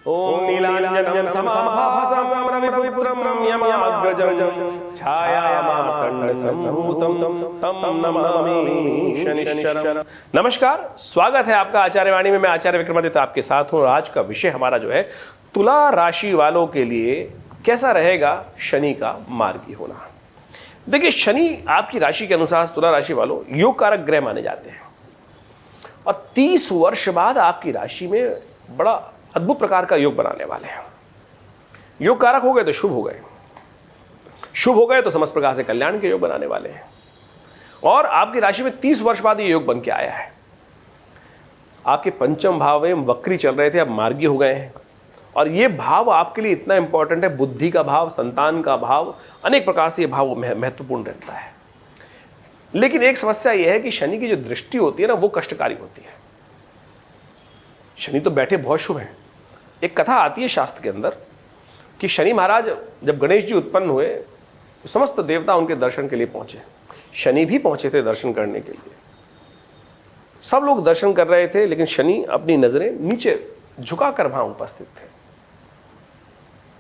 ओम नीलांजनम समाभासं रविपुत्रं यमाग्रजं छायामार्तंड संभूतं तं नमामि शनिश्चरम्। नमस्कार, स्वागत है आपका आचार्यवाणी में। मैं आचार्य विक्रमादित्य आपके साथ हूँ। आज का विषय हमारा जो है तुला राशि वालों के लिए कैसा रहेगा शनि का मार्गी होना। देखिए, शनि आपकी राशि के अनुसार तुला राशि वालों योग कारक ग्रह माने जाते हैं और 30 वर्ष बाद आपकी राशि में बड़ा अद्भुत प्रकार का योग बनाने वाले हैं। योग कारक हो गए तो शुभ हो गए, शुभ हो गए तो समस्त प्रकार से कल्याण के योग बनाने वाले हैं। और आपकी राशि में 30 वर्ष बाद ये योग बन के आया है। आपके पंचम भाव में वक्री चल रहे थे, अब मार्गी हो गए हैं। और ये भाव आपके लिए इतना इंपॉर्टेंट है, बुद्धि का भाव, संतान का भाव, अनेक प्रकार से ये भाव महत्वपूर्ण रहता है। लेकिन एक समस्या यह है कि शनि की जो दृष्टि होती है ना, वो कष्टकारी होती है। शनि तो बैठे बहुत शुभ है। एक कथा आती है शास्त्र के अंदर कि शनि महाराज जब गणेश जी उत्पन्न हुए, समस्त देवता उनके दर्शन के लिए पहुंचे। शनि भी पहुंचे थे दर्शन करने के लिए। सब लोग दर्शन कर रहे थे, लेकिन शनि अपनी नजरें नीचे झुकाकर वहां उपस्थित थे।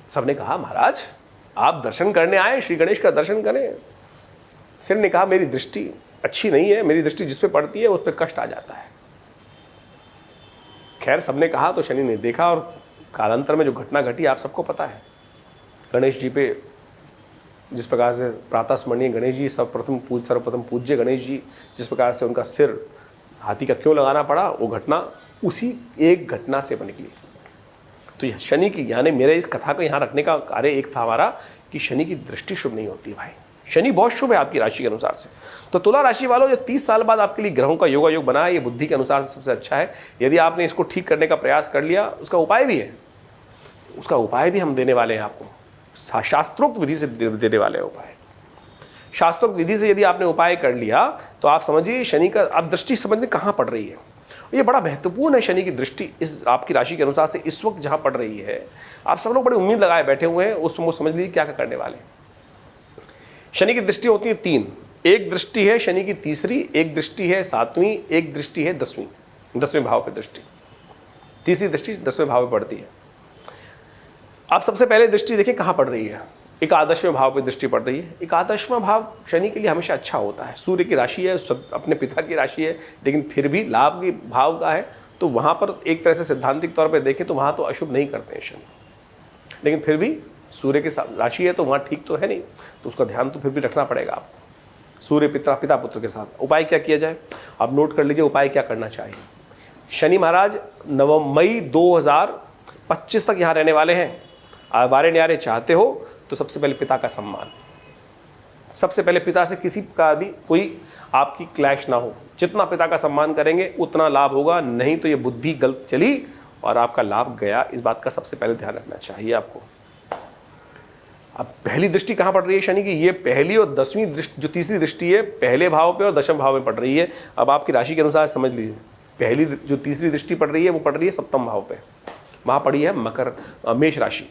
सबने कहा, महाराज आप दर्शन करने आए, श्री गणेश का दर्शन करें। शनि ने कहा, मेरी दृष्टि अच्छी नहीं है, मेरी दृष्टि जिस पे पड़ती है उस पर कष्ट आ जाता है। खैर, सबने कहा तो शनि ने देखा और कालांतर में जो घटना घटी आप सबको पता है। गणेश जी पे जिस प्रकार से प्रातः स्मरणीय गणेश जी, सर्वप्रथम पूज्य गणेश जी, जिस प्रकार से उनका सिर हाथी का क्यों लगाना पड़ा, वो घटना उसी एक घटना से निकली। तो यह शनि की, यानी मेरे इस कथा को यहाँ रखने का कार्य एक था हमारा कि शनि की दृष्टि शुभ नहीं होती भाई। शनि बहुत शुभ है आपकी राशि के अनुसार से। तो तुला राशि वालों, जो 30 साल बाद आपके लिए ग्रहों का योग बना है, ये बुद्धि के अनुसार से सबसे अच्छा है। यदि आपने इसको ठीक करने का प्रयास कर लिया, उसका उपाय भी है, उसका उपाय भी हम देने वाले हैं आपको। शास्त्रोक्त विधि से देने वाले हैं उपाय। शास्त्रोक्त विधि से यदि आपने उपाय कर लिया तो आप समझिए शनि का, आप दृष्टि समझने कहाँ पड़ रही है। ये बड़ा महत्वपूर्ण है। शनि की दृष्टि इस आपकी राशि के अनुसार से इस वक्त जहाँ पड़ रही है, आप सब लोग बड़ी उम्मीद लगाए बैठे हुए हैं, उसमें समझ लीजिए क्या करने वाले हैं। शनि की दृष्टि होती है 3। एक दृष्टि है शनि की तीसरी, एक दृष्टि है 7वीं, एक दृष्टि है 10वें भाव पे दृष्टि। तीसरी दृष्टि 10वें भाव पे पड़ती है। आप सबसे पहले दृष्टि देखिए कहाँ पड़ रही है। एकादशवें भाव पे दृष्टि पड़ रही है। एकादशवां भाव शनि के लिए हमेशा अच्छा होता है। सूर्य की राशि है, अपने पिता की राशि है, लेकिन फिर भी लाभ के भाव का है। तो वहाँ पर एक तरह से सिद्धांतिक तौर पर देखें तो वहाँ तो अशुभ नहीं करते हैं शनि, लेकिन फिर भी सूर्य की राशि है तो वहाँ ठीक तो है नहीं, तो उसका ध्यान तो फिर भी रखना पड़ेगा आपको। सूर्य पिता पुत्र के साथ उपाय क्या किया जाए, आप नोट कर लीजिए उपाय क्या करना चाहिए। शनि महाराज मई 2025 तक यहाँ रहने वाले हैं। आवारे न्यारे चाहते हो तो सबसे पहले पिता का सम्मान, सबसे पहले पिता से किसी का भी कोई आपकी क्लैश ना हो। जितना पिता का सम्मान करेंगे उतना लाभ होगा, नहीं तो ये बुद्धि गलत चली और आपका लाभ गया। इस बात का सबसे पहले ध्यान रखना चाहिए आपको। अब पहली दृष्टि कहाँ पड़ रही है शनि की, ये पहली और 10वीं दृष्टि, जो तीसरी दृष्टि है पहले भाव पे और 10वें भाव में पड़ रही है। अब आपकी राशि के अनुसार समझ लीजिए, पहली जो तीसरी दृष्टि पड़ रही है वो पड़ रही है 7वें भाव पे, वहाँ पड़ी है मेष राशि।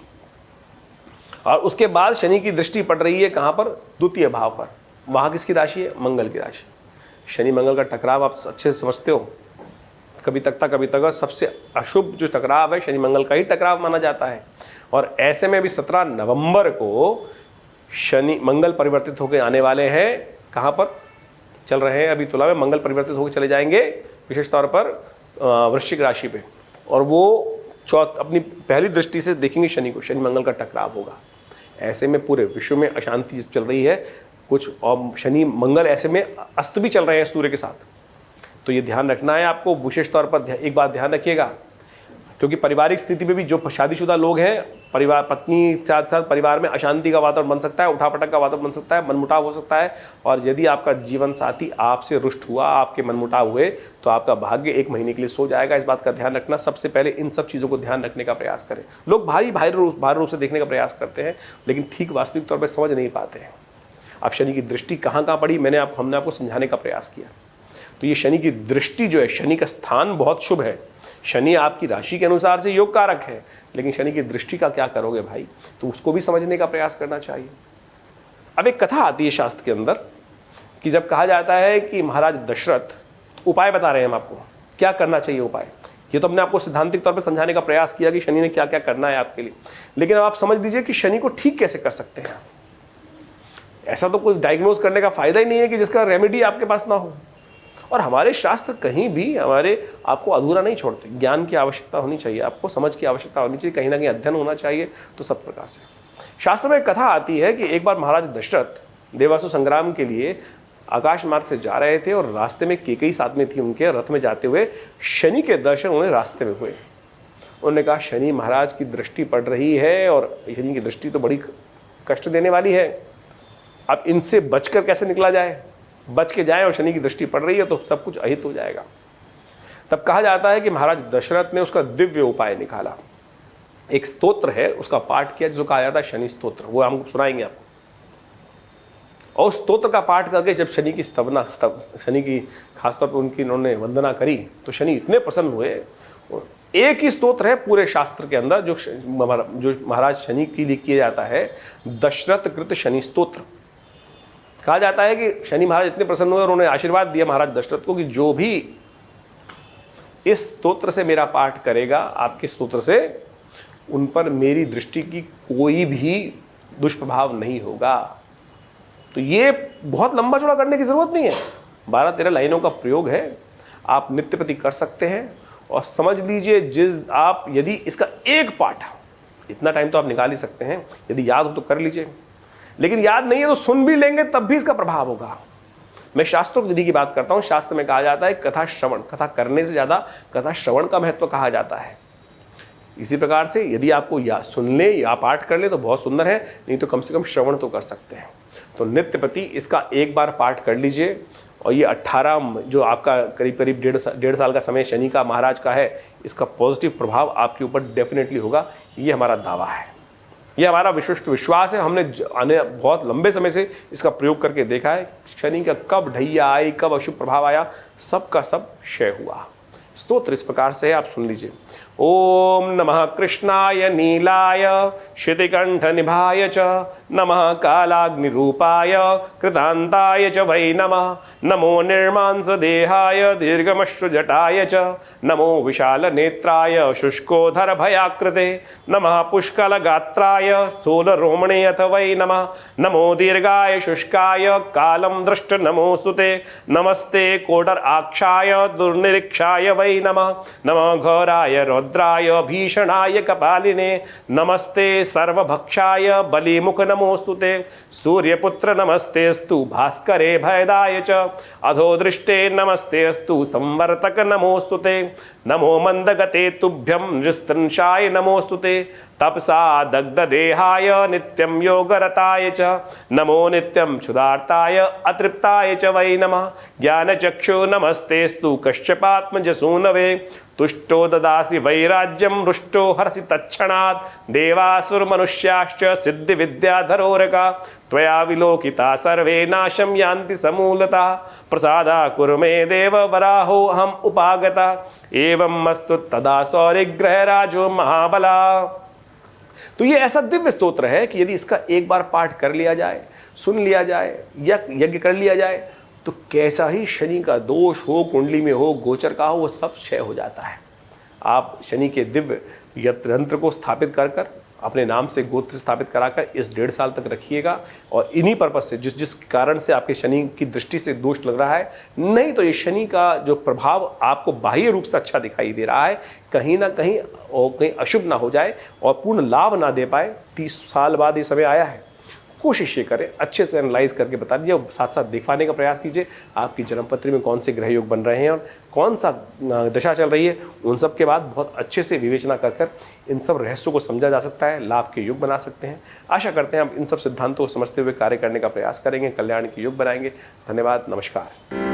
और उसके बाद शनि की दृष्टि पड़ रही है कहाँ पर, 2 भाव पर। वहाँ किसकी राशि है, मंगल की राशि। शनि मंगल का टकराव आप अच्छे से समझते हो। कभी तक सबसे अशुभ जो टकराव है शनि मंगल का ही टकराव माना जाता है। और ऐसे में भी 17 नवंबर को शनि मंगल परिवर्तित होकर आने वाले हैं। कहाँ पर चल रहे हैं अभी, तुला में मंगल परिवर्तित होकर चले जाएंगे विशेष तौर पर वृश्चिक राशि पे। और वो अपनी पहली दृष्टि से देखेंगे शनि को, शनि मंगल का टकराव होगा। ऐसे में पूरे विश्व में अशांति चल रही है कुछ, और शनि मंगल ऐसे में अस्त भी चल रहे हैं सूर्य के साथ। तो ये ध्यान रखना है आपको विशेष तौर पर। एक बात ध्यान रखिएगा, क्योंकि पारिवारिक स्थिति में भी जो शादीशुदा लोग हैं, परिवार पत्नी साथ साथ परिवार में अशांति का वातावरण बन सकता है, उठापटक का वातावरण बन सकता है, मनमुटाव हो सकता है। और यदि आपका जीवन साथी आपसे रुष्ट हुआ, आपके मनमुटाव हुए, तो आपका भाग्य 1 महीने के लिए सो जाएगा। इस बात का ध्यान रखना। सबसे पहले इन सब चीज़ों को ध्यान रखने का प्रयास करें। लोग भारी रूप से देखने का प्रयास करते हैं, लेकिन ठीक वास्तविक तौर पर समझ नहीं पाते हैं। अब शनि की दृष्टि कहाँ पड़ी, हमने आपको समझाने का प्रयास किया। तो ये शनि की दृष्टि जो है, शनि का स्थान बहुत शुभ है। शनि आपकी राशि के अनुसार से योग कारक है, लेकिन शनि की दृष्टि का क्या करोगे भाई, तो उसको भी समझने का प्रयास करना चाहिए। अब एक कथा आती है शास्त्र के अंदर कि जब कहा जाता है कि महाराज दशरथ, उपाय बता रहे हैं हम आपको क्या करना चाहिए उपाय, ये तो हमने आपको सैद्धांतिक तौर पे समझाने का प्रयास किया कि शनि ने क्या क्या करना है आपके लिए, लेकिन अब आप समझ लीजिए कि शनि को ठीक कैसे कर सकते हैं। ऐसा तो कोई डायग्नोज करने का फायदा ही नहीं है कि जिसका रेमेडी आपके पास ना हो। और हमारे शास्त्र कहीं भी हमारे आपको अधूरा नहीं छोड़ते। ज्ञान की आवश्यकता होनी चाहिए, आपको समझ की आवश्यकता होनी चाहिए, कहीं ना कहीं अध्ययन होना चाहिए। तो सब प्रकार से शास्त्र में एक कथा आती है कि एक बार महाराज दशरथ देवासुर संग्राम के लिए आकाश मार्ग से जा रहे थे और रास्ते में केकई साथ में थी, उनके रथ में जाते हुए शनि के दर्शन उन्हें रास्ते में हुए। उन्होंने कहा शनि महाराज की दृष्टि पड़ रही है और शनि की दृष्टि तो बड़ी कष्ट देने वाली है, अब इनसे बचकर कैसे निकला जाए, बच के जाए और शनि की दृष्टि पड़ रही है तो सब कुछ अहित हो जाएगा। तब कहा जाता है कि महाराज दशरथ ने उसका दिव्य उपाय निकाला। एक स्तोत्र है, उसका पाठ किया जिसको कहा जाता है शनि स्तोत्र, वो हम सुनाएंगे आपको। और उस स्तोत्र का पाठ करके जब शनि की शनि की खासतौर पर उनकी उन्होंने वंदना करी तो शनि इतने प्रसन्न हुए। एक ही स्तोत्र है पूरे शास्त्र के अंदर जो महाराज शनि के लिए किया जाता है, दशरथ कृत शनि स्तोत्र। कहा जाता है कि शनि महाराज इतने प्रसन्न हुए और उन्होंने आशीर्वाद दिया महाराज दशरथ को कि जो भी इस स्तोत्र से मेरा पाठ करेगा, आपके स्तोत्र से, उन पर मेरी दृष्टि की कोई भी दुष्प्रभाव नहीं होगा। तो ये बहुत लंबा चौड़ा करने की जरूरत नहीं है, 12-13 लाइनों का प्रयोग है, आप नित्य प्रति कर सकते हैं। और समझ लीजिए आप यदि इसका एक पाठ, इतना टाइम तो आप निकाल ही सकते हैं, यदि याद हो तो कर लीजिए, लेकिन याद नहीं है तो सुन भी लेंगे तब भी इसका प्रभाव होगा। मैं शास्त्रोक्त विधि की बात करता हूं। शास्त्र में कहा जाता है कथा श्रवण, कथा करने से ज्यादा कथा श्रवण का महत्व कहा जाता है। इसी प्रकार से यदि आपको या सुन ले या पाठ कर ले तो बहुत सुंदर है, नहीं तो कम से कम श्रवण तो कर सकते हैं। तो नित्य प्रति इसका एक बार पाठ कर लीजिए। और ये 18 जो आपका करीब करीब 1.5 साल का समय शनि का महाराज का है, इसका पॉजिटिव प्रभाव आपके ऊपर डेफिनेटली होगा, ये हमारा दावा है, ये हमारा विशिष्ट विश्वास है। हमने बहुत लंबे समय से इसका प्रयोग करके देखा है। शनि का कब ढैया आई, कब अशुभ प्रभाव आया, सब का सब क्षय हुआ। स्तोत्र इस प्रकार से है, आप सुन लीजिए। ओम नमः कृष्णाय नीलाय श्रुतिकंठ निभाय च, नमः कालाग्निरूपाय कृतांताय च वै नमः, नमो निर्मांस देहाय दीर्घमश्रुजटाय च, नमो विशाल नेत्राय शुष्कोधर भयाकृते, नमः पुष्कल गात्राय स्थूल रोमणे अथ वै नमः, नमो दीर्घाय शुष्काय कालम दृष्ट नमोस्तुते, नमस्ते कोडर आक्षाय दुर्निरीक्षाय वै नमः, नमः घोराय रौद्राय भीषणाय कपालिने, नमस्ते सर्वभक्षाय बलिमुख नमोस्तुते, सूर्यपुत्र नमस्तेस्तु भास्करे भयदाय च, अधोदृष्टे नमस्तेस्तु संवर्तक नमोस्तुते, नमो मंदगते तुभ्यं नृस्तंशाय नमोस्तुते, तपसा दग्धदेहाय नित्यं योगरताय च, नमो नित्यं क्षुधार्ताय अतृप्ताय च वै नमः, ज्ञानचक्षु नमस्तेस्तु कश्यपात्मजसूनवे, तुष्टो ददासि वैराज्यं रुष्टो हरसि तत्क्षणात्, देवासुरमनुष्याश्च सिद्धिविद्याधरोरका, त्वया विलोकिता सर्वे नाशं यान्ति समूलतः, प्रसादा कुरु मे देव वराहो हम उपागता, एवं मस्तु तदा सौरिग्रह राजो महाबला। तो ये ऐसा दिव्य स्तोत्र है कि यदि इसका एक बार पाठ कर लिया जाए, सुन लिया जाए, यज्ञ कर लिया जाए, तो कैसा ही शनि का दोष हो, कुंडली में हो, गोचर का हो, वो सब क्षय हो जाता है। आप शनि के दिव्य यंत्र को स्थापित कर कर अपने नाम से गोत्र स्थापित कराकर इस 1.5 साल तक रखिएगा। और इन्हीं पर्पज से जिस कारण से आपके शनि की दृष्टि से दोष लग रहा है, नहीं तो ये शनि का जो प्रभाव आपको बाह्य रूप से अच्छा दिखाई दे रहा है, कहीं ना कहीं और कहीं अशुभ ना हो जाए और पूर्ण लाभ ना दे पाए। 30 साल बाद ये समय आया है, कोशिश ये करें, अच्छे से एनालाइज करके बता दीजिए और साथ साथ दिखवाने का प्रयास कीजिए आपकी जन्मपत्री में कौन से ग्रह योग बन रहे हैं और कौन सा दशा चल रही है। उन सब के बाद बहुत अच्छे से विवेचना कर इन सब रहस्यों को समझा जा सकता है, लाभ के योग बना सकते हैं। आशा करते हैं आप इन सब सिद्धांतों को समझते हुए कार्य करने का प्रयास करेंगे, कल्याण के योग बनाएंगे। धन्यवाद, नमस्कार।